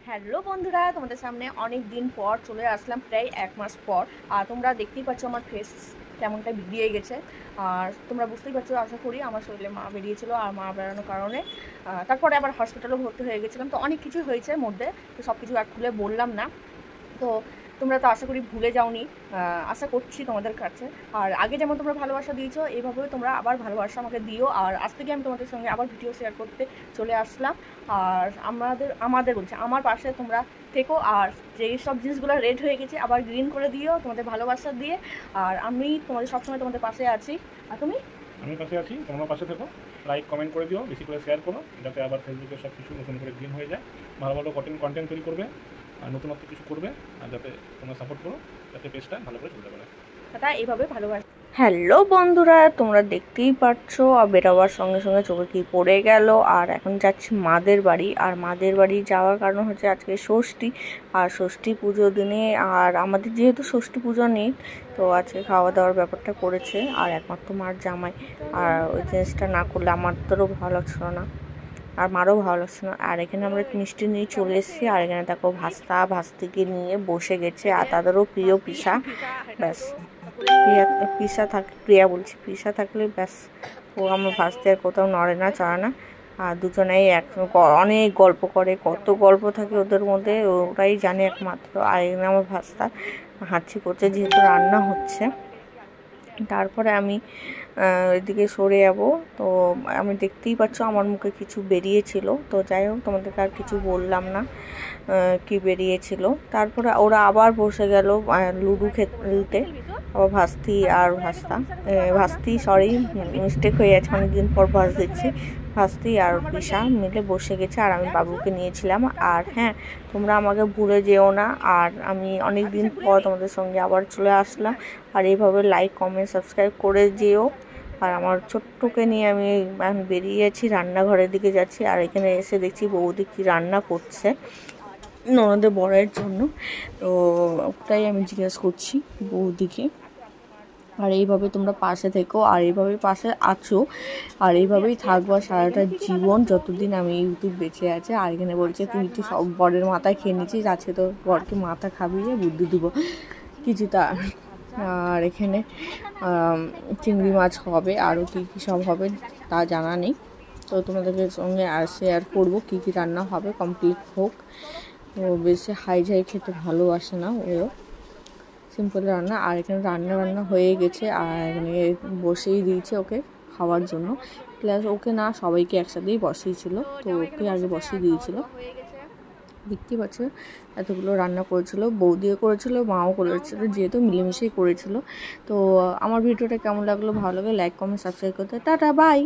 Hello বন্ধুরা, তোমাদের সামনে অনেক দিন পর চলে আসলাম, প্রায় 1 মাস পর। আর তোমরা দেখতেই পাচ্ছ আমার ফেস কেমনটা বেরিয়ে গেছে। আর তোমরা বুঝতেই পারছো, আশা করি আমার শরীরে মা বেরিয়েছিল, আর মা বেরানোর কারণে তারপরে আবার হসপিটালও ভর্তি হয়ে গেছিলাম। তো অনেক কিছুই হয়েছে মধ্যে, তো সব কিছু আর খুলে বললাম না। তো তোমরা তো আশা করি ভুলে যাওনি, আশা করছি তোমাদের কাছে। আর আগে যেমন তোমরা ভালোবাসা দিয়েছো, এইভাবেও তোমরা আবার ভালোবাসা আমাকে দিও। আর আজ থেকে আমি তোমাদের সঙ্গে আবার ভিডিও শেয়ার করতে চলে আসলাম। আর আমাদের বলছে আমার পাশে তোমরা থেকো। আর যেই সব জিনিসগুলো রেড হয়ে গেছে আবার গ্রিন করে দিও তোমাদের ভালোবাসা দিয়ে। আর আমি তোমাদের সবসময় তোমাদের পাশে আছি। আর তুমি? আমি পাশে আছি, তোমরা পাশে থেকো। লাইক কমেন্ট করে দিও, বেশি করে শেয়ার করো, যাতে আবার ফেসবুকে সব কিছু নতুন করে গ্রিন হয়ে যায়। ভালো ভালো কন্টেন্ট তৈরি করবে আর নতুনত্ব কিছু করবে, আর যাতে তোমরা সাপোর্ট করো, যাতে পেজটা ভালো করে চলতে পারে। তা এইভাবে ভালোবাসা। হ্যালো বন্ধুরা, তোমরা দেখতেই পাচ্ছ বেরোবার সঙ্গে সঙ্গে চোখে কি পড়ে গেল। আর এখন যাচ্ছি মাদের বাড়ি। আর মাদের বাড়ি যাওয়ার কারণ হচ্ছে আজকে ষষ্ঠী, আর ষষ্ঠী পুজো দিনে, আর আমাদের যেহেতু ষষ্ঠী পুজো নেই, তো আজকে খাওয়া দাওয়ার ব্যাপারটা করেছে। আর একমাত্র মার জামাই, আর ওই জিনিসটা না করলে আমাদেরও ভালো লাগছিল না, আর মারও ভালো লাগছে না। আর এখানে আমরা মিষ্টি নিয়ে চলে এসেছি। আর এখানে দেখো ভাস্তিকে নিয়ে বসে গেছে, আর তাদেরও প্রিয় পিসা। ব্যাস, পিসা থাকলে ব্যাস, ও আমার ভাস্তি আর কোথাও নড়ে না, চড়ে না। আর দুজনেই অনেক গল্প করে, কত গল্প থাকে ওদের মধ্যে, ওরাই জানে একমাত্র। আর এখানে আমার ভাস্তা হাঁচি করছে, যেহেতু রান্না হচ্ছে। তারপরে আমি এদিকে সরে যাব। তো আমি দেখতেই পাচ্ছ আমার মুখে কিছু বেরিয়েছিল, তো যাই হোক তোমাদেরকে আর কিছু বললাম না কি বেরিয়েছিল। তারপরে ওরা আবার বসে গেল লুডো খেলতে, আবার ভাস্তি সরি মিস্টেক হয়ে যাচ্ছে, অনেকদিন পর ভাস দিচ্ছি। ভাস্তি আর পিসা মিলে বসে গেছে, আর আমি বাবুকে নিয়েছিলাম। আর হ্যাঁ, তোমরা আমাকে ভুলে যেও না। আর আমি অনেক দিন পর তোমাদের সঙ্গে আবার চলে আসলাম। আর এইভাবে লাইক কমেন্ট সাবস্ক্রাইব করে যেও। আর আমার ছোট্টকে নিয়ে আমি বেরিয়েছি, রান্নাঘরের দিকে যাচ্ছি। আর এখানে এসে দেখছি বৌদি কি রান্না করছে ননদের বরের জন্য। তো ওটাই আমি জিজ্ঞেস করছি বৌদিকে। আর এইভাবে তোমরা পাশে থেকো, আর এইভাবেই পাশে আছো, আর এইভাবেই থাকবো সারাটা জীবন, যতদিন আমি ইউটিউব বেঁচে আছে। আর এখানে বলছে তুই তো সব বরের মাথায় খেয়ে নিচ্ছিস, আছে তো বরকে মাথা খাবিয়ে বুদ্ধি দেবো কিছুটা। আর এখানে চিংড়ি মাছ হবে, আরও কী কী সব হবে তা জানা নেই। তো তোমাদেরকে সঙ্গে আর শেয়ার করবো কী কী রান্না হবে, কমপ্লিট হোক। তো বেশি হাই খেতে ভালোবাসে না, ওও সিম্পল রান্না। আর এখানে রান্না হয়ে গেছে, আর এখানে বসেই দিয়েছে ওকে খাওয়ার জন্য। প্লাস ওকে না, সবাইকে একসাথেই বসিয়েছিল, তো ওকে আগে বসিয়ে দিয়েছিল। দেখতেই পাচ্ছ এতগুলো রান্না করেছিল, বৌদিও করেছিল, মাও করেছিল, যেহেতু মিলেমিশেই করেছিল। তো আমার ভিডিওটা কেমন লাগলো, ভালো লাগে লাইক কমেন্ট সাবস্ক্রাইব করতে। Tata bye.